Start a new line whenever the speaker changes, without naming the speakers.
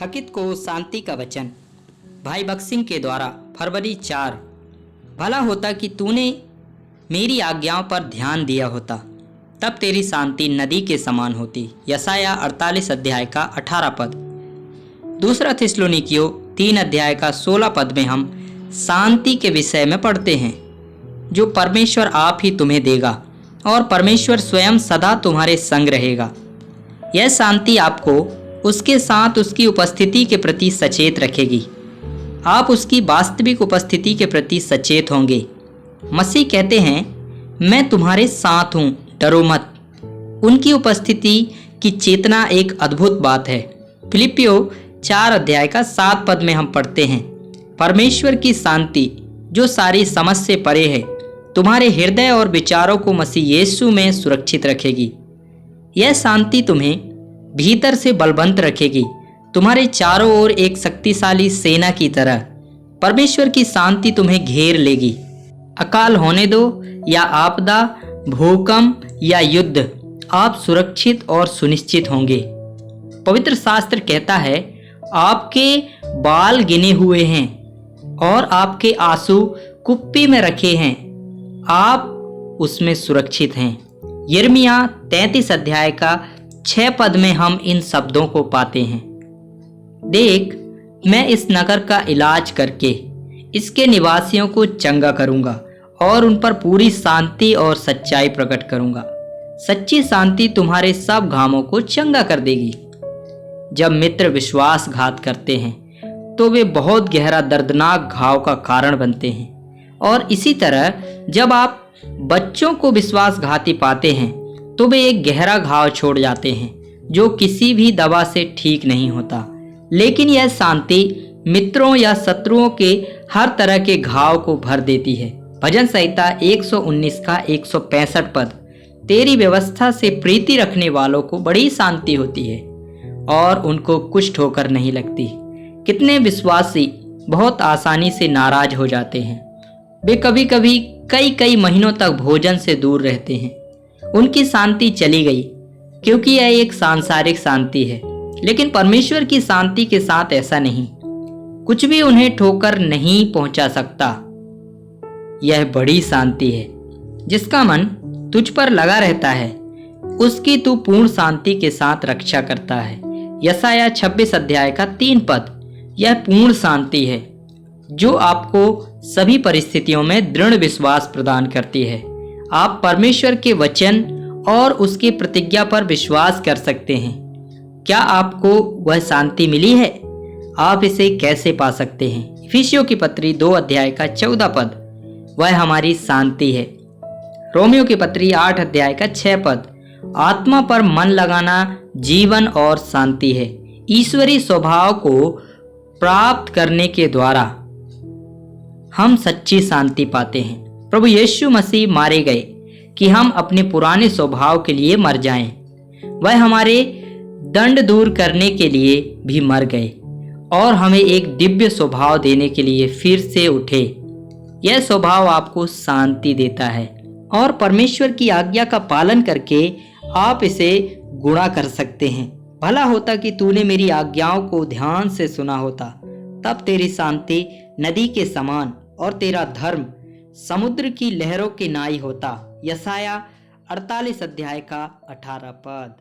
थकित को शांति का वचन। भाई भगत सिंह के द्वारा फरवरी 4। भला होता कि तूने मेरी आज्ञाओं पर ध्यान दिया होता, तब तेरी शांति नदी के समान होती। यशाया 48 अध्याय का 18 पद। दूसरा थिस्सलुनीकियों 3 अध्याय का 16 पद में हम शांति के विषय में पढ़ते हैं, जो परमेश्वर आप ही तुम्हें देगा और परमेश्वर स्वयं सदा तुम्हारे संग रहेगा। यह शांति आपको उसके साथ उसकी उपस्थिति के प्रति सचेत रखेगी। आप उसकी वास्तविक उपस्थिति के प्रति सचेत होंगे। मसीह कहते हैं, मैं तुम्हारे साथ हूँ, डरो मत। उनकी उपस्थिति की चेतना एक अद्भुत बात है। फिलिपियों 4 अध्याय का 7 पद में हम पढ़ते हैं, परमेश्वर की शांति जो सारी समझ से परे है, तुम्हारे हृदय और विचारों को मसीह यीशु में सुरक्षित रखेगी। यह शांति तुम्हें भीतर से बलवंत रखेगी, तुम्हारे चारों ओर एक शक्तिशाली सेना की तरह। परमेश्वर की शांति तुम्हें घेर लेगी। अकाल होने दो या आपदा, भूकंप या युद्ध, आप सुरक्षित और सुनिश्चित होंगे। पवित्र शास्त्र कहता है, आपके बाल गिने हुए हैं और आपके आंसू कुप्पी में रखे हैं, आप उसमें सुरक्षित हैं। यिर्मयाह 33 अध्याय का 6 पद में हम इन शब्दों को पाते हैं, देख मैं इस नगर का इलाज करके इसके निवासियों को चंगा करूंगा और उन पर पूरी शांति और सच्चाई प्रकट करूंगा। सच्ची शांति तुम्हारे सब घावों को चंगा कर देगी। जब मित्र विश्वासघात करते हैं तो वे बहुत गहरा दर्दनाक घाव का कारण बनते हैं, और इसी तरह जब आप बच्चों को विश्वासघाती पाते हैं तो वे एक गहरा घाव छोड़ जाते हैं जो किसी भी दवा से ठीक नहीं होता। लेकिन यह शांति मित्रों या शत्रुओं के हर तरह के घाव को भर देती है। भजन संहिता 119 का 165 पद, तेरी व्यवस्था से प्रीति रखने वालों को बड़ी शांति होती है और उनको कुछ ठोकर नहीं लगती। कितने विश्वासी बहुत आसानी से नाराज हो जाते हैं। वे कभी कभी कई महीनों तक भोजन से दूर रहते हैं। उनकी शांति चली गई क्योंकि यह एक सांसारिक शांति है। लेकिन परमेश्वर की शांति के साथ ऐसा नहीं, कुछ भी उन्हें ठोकर नहीं पहुंचा सकता। यह बड़ी शांति है जिसका मन तुझ पर लगा रहता है, उसकी तू पूर्ण शांति के साथ रक्षा करता है। यशाया 26 अध्याय का 3 पद, यह पूर्ण शांति है जो आपको सभी परिस्थितियों में दृढ़ विश्वास प्रदान करती है। आप परमेश्वर के वचन और उसकी प्रतिज्ञा पर विश्वास कर सकते हैं। क्या आपको वह शांति मिली है? आप इसे कैसे पा सकते हैं? इफिसियों की पत्री 2 अध्याय का 14 पद, वह हमारी शांति है। रोमियो की पत्री 8 अध्याय का 6 पद, आत्मा पर मन लगाना जीवन और शांति है। ईश्वरीय स्वभाव को प्राप्त करने के द्वारा हम सच्ची शांति पाते हैं। प्रभु यीशु मसीह मारे गए कि हम अपने पुराने स्वभाव के लिए मर जाएं। वह हमारे दंड दूर करने के लिए भी मर गए और हमें एक दिव्य स्वभाव देने के लिए फिर से उठे। यह स्वभाव आपको शांति देता है और परमेश्वर की आज्ञा का पालन करके आप इसे गुणा कर सकते हैं। भला होता कि तूने मेरी आज्ञाओं को ध्यान से सुना होता, तब तेरी शांति नदी के समान और तेरा धर्म समुद्र की लहरों के नाई होता। यशाया 48 अध्याय का 18 पद।